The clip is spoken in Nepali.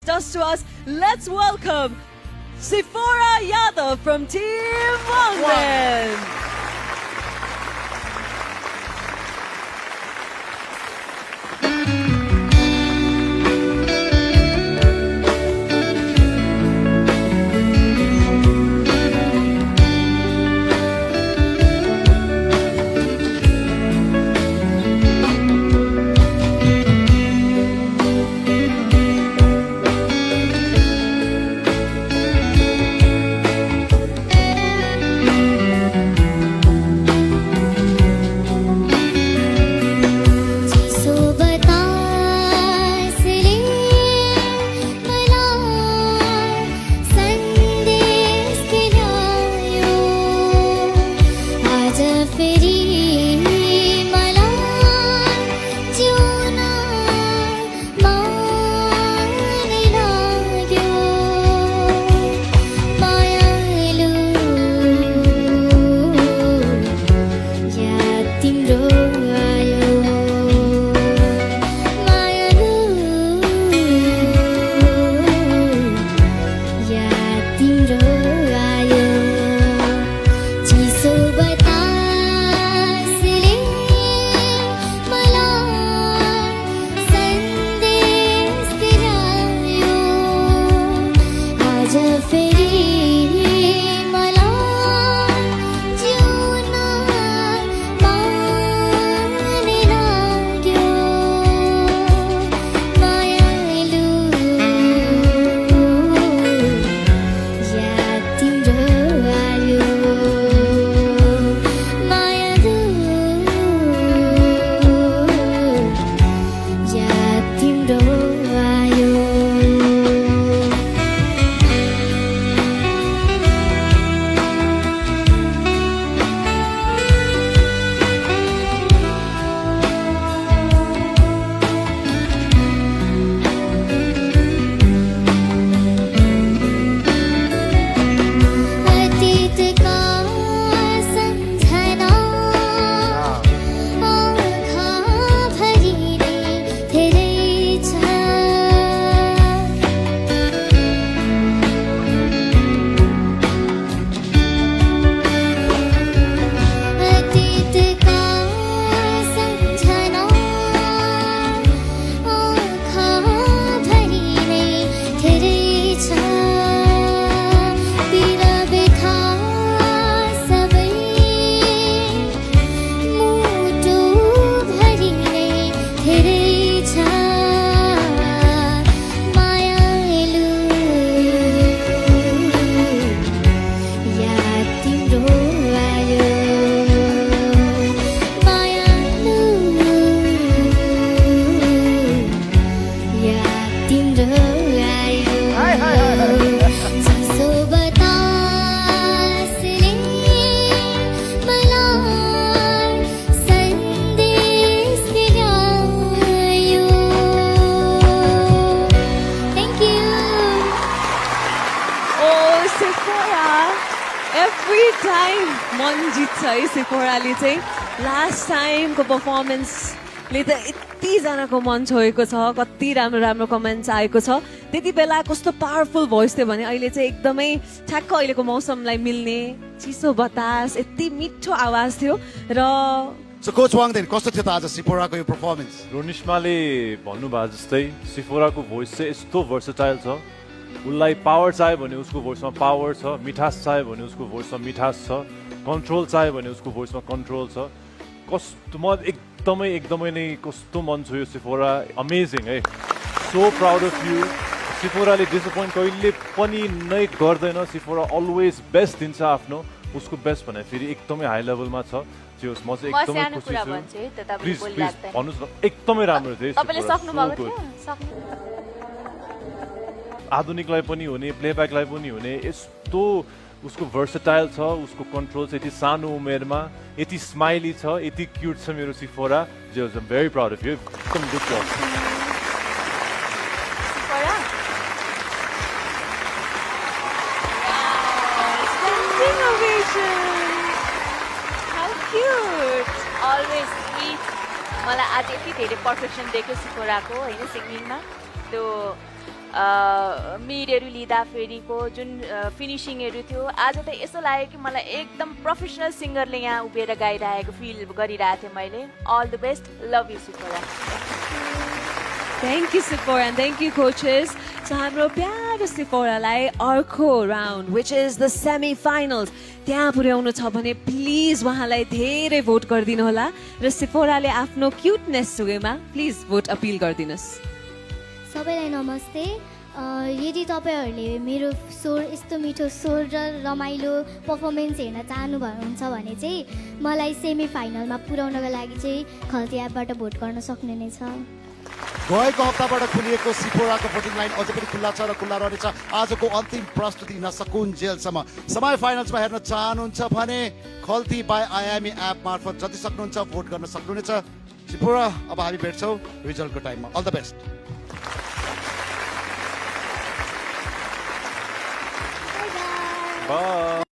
does to us. Let's welcome Sephora Yadav from Team Wangman. Every time मन जित्छ है सेफोराले चाहिँ लास्ट टाइमको पर्फर्मेन्सले त यति जनाको मन छोएको छ कति राम्रो राम्रो कमेन्ट्स आएको छ त्यति बेला कस्तो पावरफुल भोइस थियो भने अहिले चाहिँ एकदमै ठ्याक्क अहिलेको मौसमलाई मिल्ने चिसो बतास यति मिठो आवाज थियो र So Coach Wang then कस्तो थियो त आज सिफोराको यो पर्फर्मेन्स रोनिश्माले भन्नुभयो जस्तै सिफोराको भोइस चाहिँ यस्तो भर्सेटाइल छ उसलाई पावर चाहियो भने उसको भोइसमा पावर छ मिठास चाहियो भने उसको भोइसमा मिठास छ कन्ट्रोल चाहियो भने उसको भोइसमा कन्ट्रोल छ कस्तो म एकदमै नै कस्तो मन छु यो सिफोरा अमेजिङ है सो प्राउड अफ यु सिफोराले डिसअपोइन्ट कहिले पनि नै गर्दैन सिफोरा अलवेज बेस्ट दिन्छ आफ्नो उसको बेस्ट भने फेरि एकदमै हाई लेभलमा छ जो म चाहिँ एकदमै खुसी छु प्लिज भन्नुस् न एकदमै राम्रो थियो तपाईले सक्नु भएको थियो आधुनिकलाई पनि हुने प्लेब्याकलाई पनि हुने यस्तो उसको भर्सेटाइल छ उसको कन्ट्रोल छ यति सानो उमेरमा यति स्माइली छ यति क्युट छ मेरो सिफोरा जे was very proud of you एकदम गुड जब अलवेज स्वीट मलाई आज यति धेरै पर्फेक्सन देख्यो सिफोराको होइन सिङ्गिङमा त्यो मिडहरू लिँदाखेरिको जुन फिनिसिङहरू थियो आज त यस्तो लाग्यो कि मलाई एकदम प्रोफेसनल सिङ्गरले यहाँ उभिएर गाइरहेको फिल गरिरहेको थिएँ मैले all the best love you Sephora Thank you, Sephora, and thank you, coaches. So, हाम्रो प्यारो सिफोरालाई अर्को round which is the semi-finals त्यहाँ पुर्याउनु छ भने प्लिज उहाँलाई धेरै भोट गरिदिनु होला र सिफोराले आफ्नो क्युटनेस वेमा प्लिज भोट अपिल गरिदिनुहोस् सबैलाई नमस्ते यदि तपाईँहरूले मेरो स्वर यस्तो मिठो स्वर र रमाइलो पर्फर्मेन्स हेर्न चाहनुहुन्छ भने चाहिँ मलाई सेमी फाइनलमा पुर्याउनको लागि चाहिँ खल्ती एपबाट भोट गर्न सक्ने नै छ गएको हप्ताबाट खुलिएको सिफोराको भोटिङ लाइन अझै पनि खुल्ला छ र खुल्ला रहनेछ आजको अन्तिम प्रस्तुति नसकुन्जेलसम्म समय फाइनल्समा हेर्न चाहनुहुन्छ भने खल्ती बाई आयामी एप मार्फत जति सक्नुहुन्छ भोट गर्न सक्नुहुनेछ सिफोरा अब हामी भेट्छौँ रिजल्टको टाइममा अल द बेस्ट Bye.